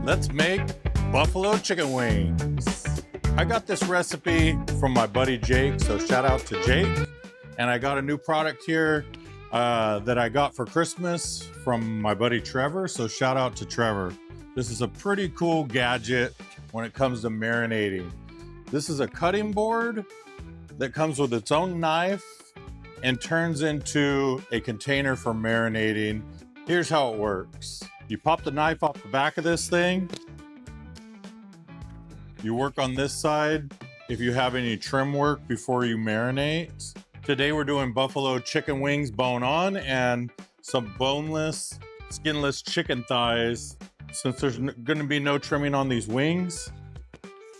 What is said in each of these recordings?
Let's make buffalo chicken wings. I got this recipe from my buddy Jake, so shout out to Jake. And I got a new product here that I got for Christmas from my buddy Trevor, so shout out to Trevor. This is a pretty cool gadget when it comes to marinating. This is a cutting board that comes with its own knife and turns into a container for marinating. Here's how it works. You pop the knife off the back of this thing. You work on this side if you have any trim work before you marinate. Today we're doing buffalo chicken wings bone on and some boneless, skinless chicken thighs. Since there's gonna be no trimming on these wings,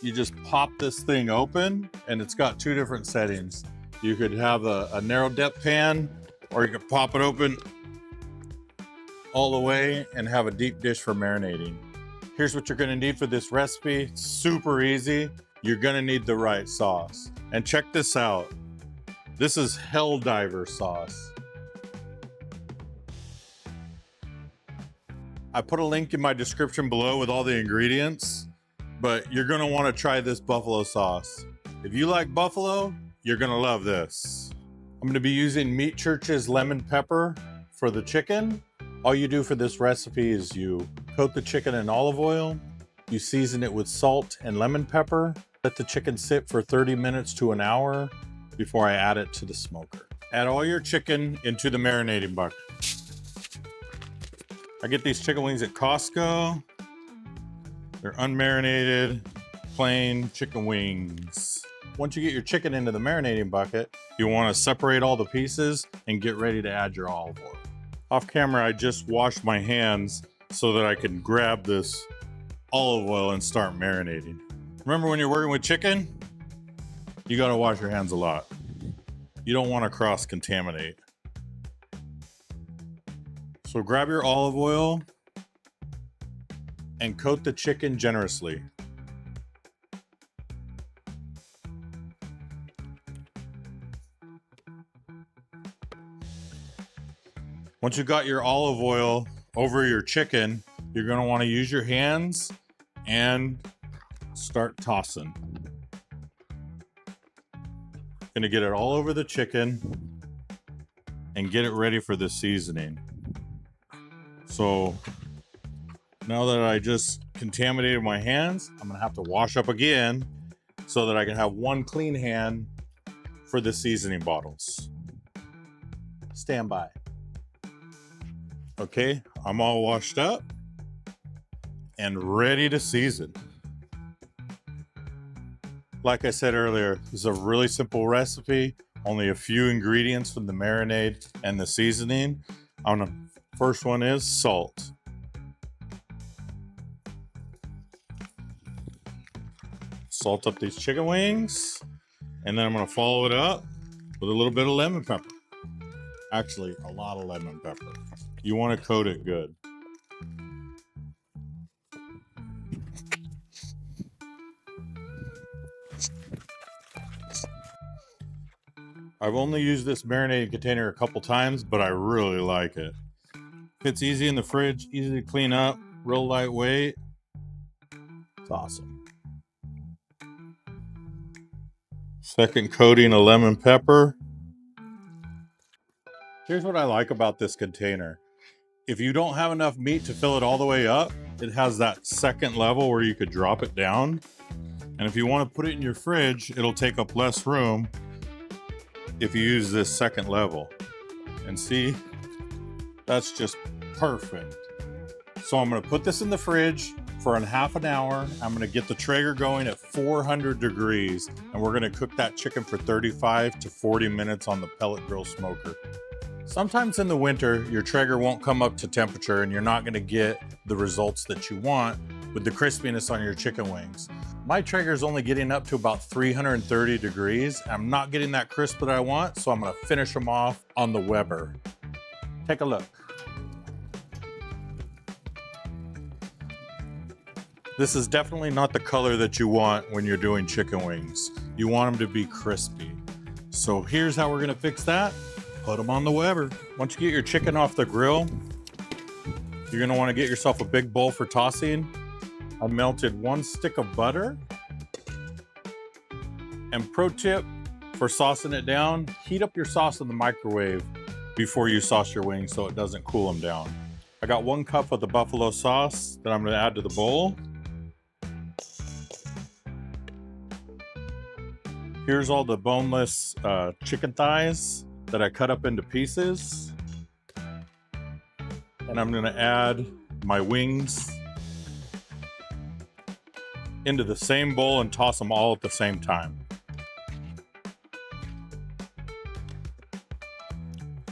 you just pop this thing open and it's got two different settings. You could have a narrow depth pan, or you could pop it open all the way and have a deep dish for marinating. Here's what you're gonna need for this recipe. It's super easy. You're gonna need the right sauce. And check this out. This is Helldiver sauce. I put a link in my description below with all the ingredients, but you're gonna wanna try this buffalo sauce. If you like buffalo, you're gonna love this. I'm gonna be using Meat Church's lemon pepper for the chicken. All you do for this recipe is you coat the chicken in olive oil, you season it with salt and lemon pepper, let the chicken sit for 30 minutes to an hour before I add it to the smoker. Add all your chicken into the marinating bucket. I get these chicken wings at Costco. They're unmarinated, plain chicken wings. Once you get your chicken into the marinating bucket, you want to separate all the pieces and get ready to add your olive oil. Off camera, I just washed my hands so that I can grab this olive oil and start marinating. Remember, when you're working with chicken, you gotta wash your hands a lot. You don't want to cross-contaminate. So grab your olive oil and coat the chicken generously. Once you got your olive oil over your chicken, you're gonna wanna use your hands and start tossing. Gonna get it all over the chicken and get it ready for the seasoning. So now that I just contaminated my hands, I'm gonna have to wash up again so that I can have one clean hand for the seasoning bottles. Stand by. Okay, I'm all washed up and ready to season. Like I said earlier, this is a really simple recipe, only a few ingredients from the marinade and the seasoning. First one is salt. Salt up these chicken wings, and then I'm gonna follow it up with a little bit of lemon pepper. Actually, a lot of lemon pepper. You want to coat it good. I've only used this marinating container a couple times, but I really like it. Fits easy in the fridge, easy to clean up, real lightweight. It's awesome. Second coating of lemon pepper. Here's what I like about this container. If you don't have enough meat to fill it all the way up, it has that second level where you could drop it down. And if you want to put it in your fridge, it'll take up less room if you use this second level. And see, that's just perfect. So I'm gonna put this in the fridge for a half an hour. I'm gonna get the Traeger going at 400 degrees, and we're gonna cook that chicken for 35 to 40 minutes on the pellet grill smoker. Sometimes in the winter, your Traeger won't come up to temperature and you're not gonna get the results that you want with the crispiness on your chicken wings. My Traeger is only getting up to about 330 degrees. I'm not getting that crisp that I want, so I'm gonna finish them off on the Weber. Take a look. This is definitely not the color that you want when you're doing chicken wings. You want them to be crispy. So here's how we're gonna fix that. Put them on the Weber. Once you get your chicken off the grill, you're gonna wanna get yourself a big bowl for tossing. I melted 1 stick of butter. And pro tip for saucing it down, heat up your sauce in the microwave before you sauce your wings so it doesn't cool them down. I got 1 cup of the buffalo sauce that I'm going to add to the bowl. Here's all the boneless chicken thighs that I cut up into pieces. And I'm going to add my wings into the same bowl and toss them all at the same time.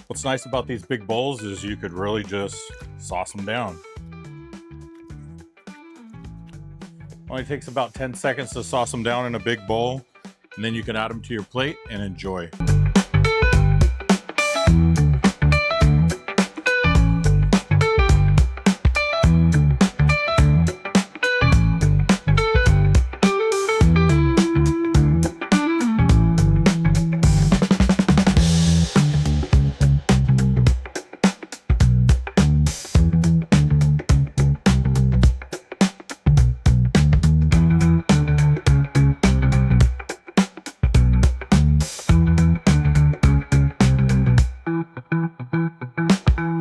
What's nice about these big bowls is you could really just sauce them down. Only takes about 10 seconds to sauce them down in a big bowl, and then you can add them to your plate and enjoy.